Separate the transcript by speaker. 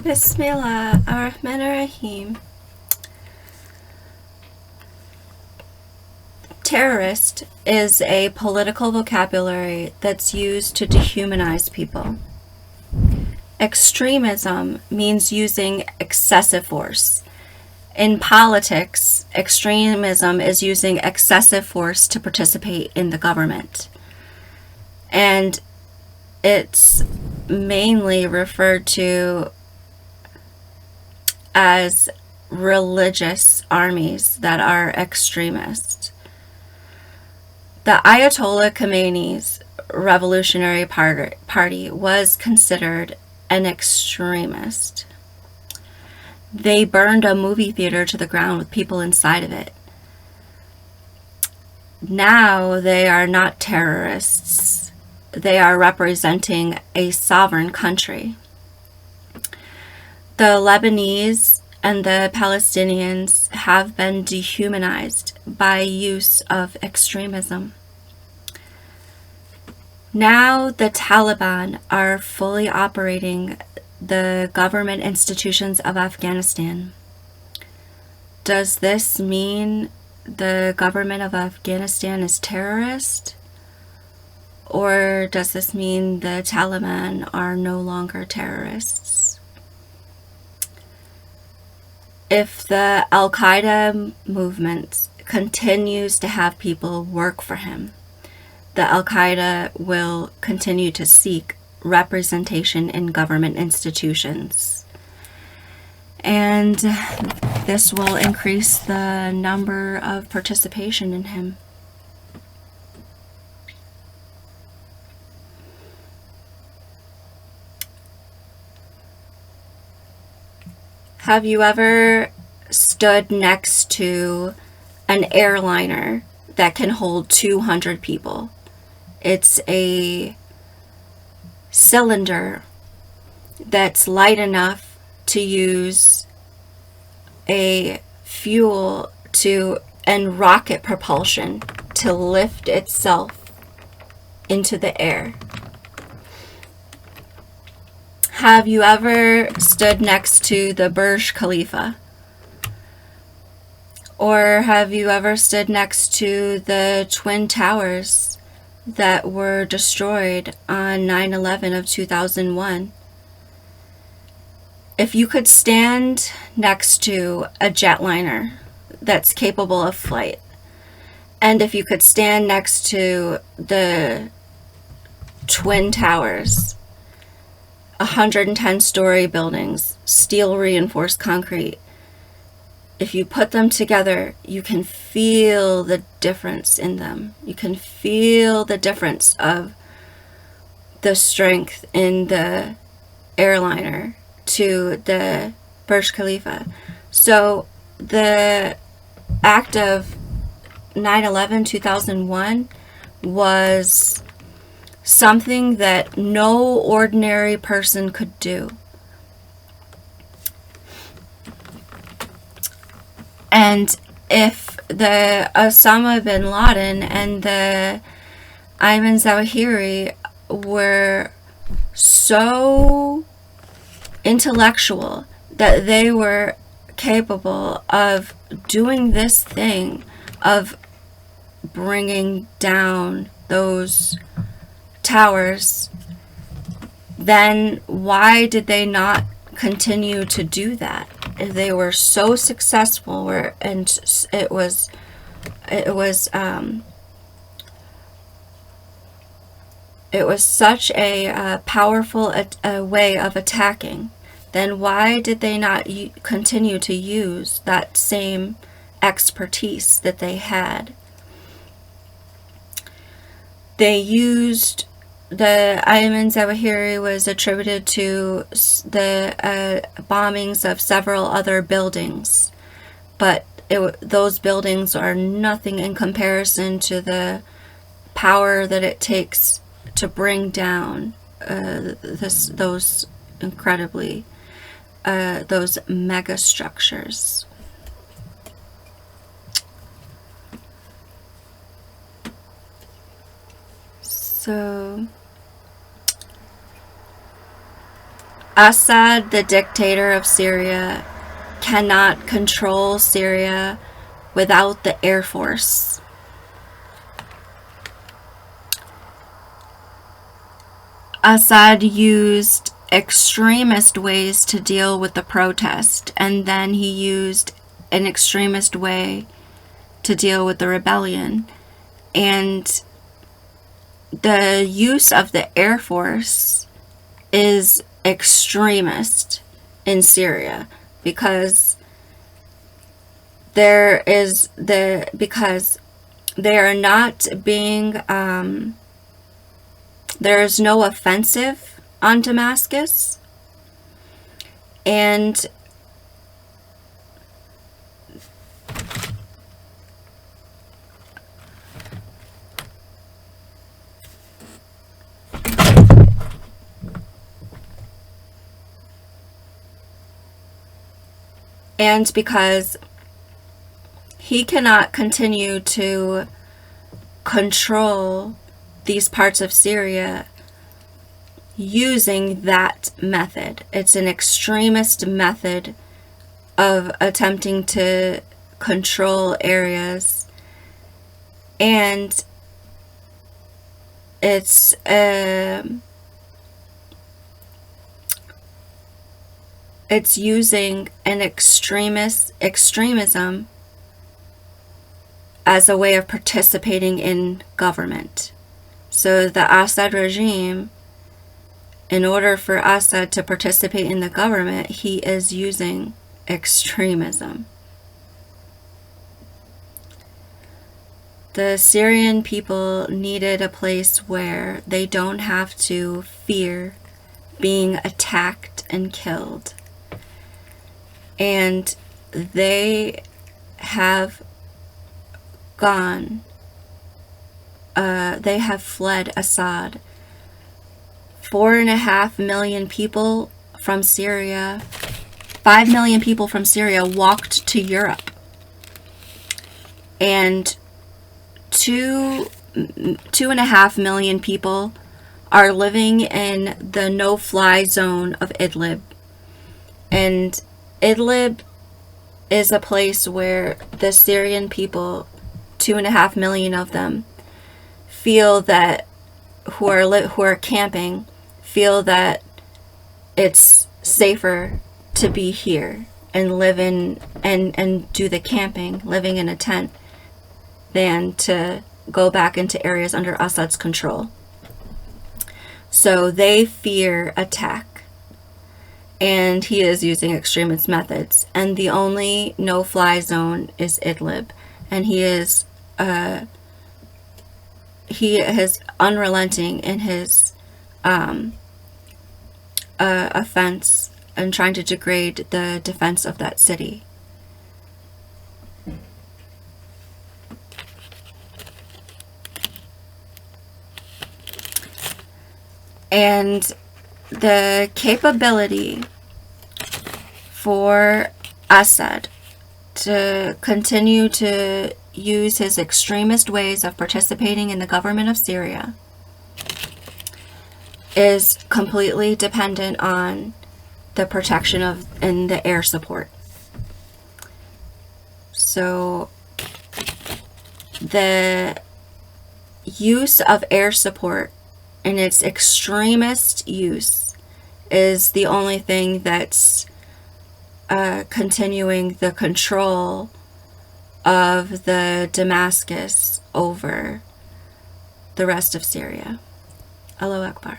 Speaker 1: Bismillah ar-Rahman ar-Rahim. Terrorist is a political vocabulary that's used to dehumanize people. Extremism means using excessive force. In politics, extremism is using excessive force to participate in the government. And it's mainly referred to as religious armies that are extremist. The Ayatollah Khomeini's Revolutionary Party was considered an extremist. They burned a movie theater to the ground with people inside of it. Now they are not terrorists. They are representing a sovereign country. The Lebanese and the Palestinians have been dehumanized by use of extremism. Now the Taliban are fully operating the government institutions of Afghanistan. Does this mean the government of Afghanistan is terrorist? Or does this mean the Taliban are no longer terrorists? If the Al-Qaeda movement continues to have people work for him, the Al-Qaeda will continue to seek representation in government institutions. And this will increase the number of participation in him. Have you ever stood next to an airliner that can hold 200 people? It's a cylinder that's light enough to use a fuel and rocket propulsion to lift itself into the air. Have you ever stood next to the Burj Khalifa? Or have you ever stood next to the Twin Towers that were destroyed on 9/11 of 2001? If you could stand next to a jetliner that's capable of flight, and if you could stand next to the Twin Towers, 110-story buildings, steel reinforced concrete, if you put them together, you can feel the difference in them. You can feel the difference of the strength in the airliner to the Burj Khalifa. So the act of 9/11, 2001 was something that no ordinary person could do. And if the Osama bin Laden and the Ayman Zawahiri were so intellectual that they were capable of doing this thing, of bringing down those towers, then why did they not continue to do that? If they were so successful, and it was such a powerful way of attacking, then why did they not continue to use that same expertise that they had? They used the Ayman Zawahiri was attributed to the bombings of several other buildings, but those buildings are nothing in comparison to the power that it takes to bring down those incredibly those mega structures. So Assad, the dictator of Syria, cannot control Syria without the Air Force. Assad used extremist ways to deal with the protest, and then he used an extremist way to deal with the rebellion. And the use of the Air Force is extremist in Syria because because they are not being there is no offensive on Damascus, and because he cannot continue to control these parts of Syria using that method. It's an extremist method of attempting to control areas, and it's using an extremism as a way of participating in government. So the Assad regime, in order for Assad to participate in the government, he is using extremism. The Syrian people needed a place where they don't have to fear being attacked and killed. And they have they have fled Assad. 4.5 million people from Syria, 5 million people from Syria walked to Europe. And 2.5 million people are living in the no-fly zone of Idlib. And Idlib is a place where the Syrian people, 2.5 million of them, feel that who are camping, feel that it's safer to be here and live in and do the camping, living in a tent, than to go back into areas under Assad's control. So they fear attack, and he is using extremist methods, and the only no-fly zone is Idlib, and he is unrelenting in his offense and trying to degrade the defense of that city. And the capability for Assad to continue to use his extremist ways of participating in the government of Syria is completely dependent on the protection of and the air support. So the use of air support and its extremist use is the only thing that's continuing the control of the Damascus over the rest of Syria. Allahu Akbar.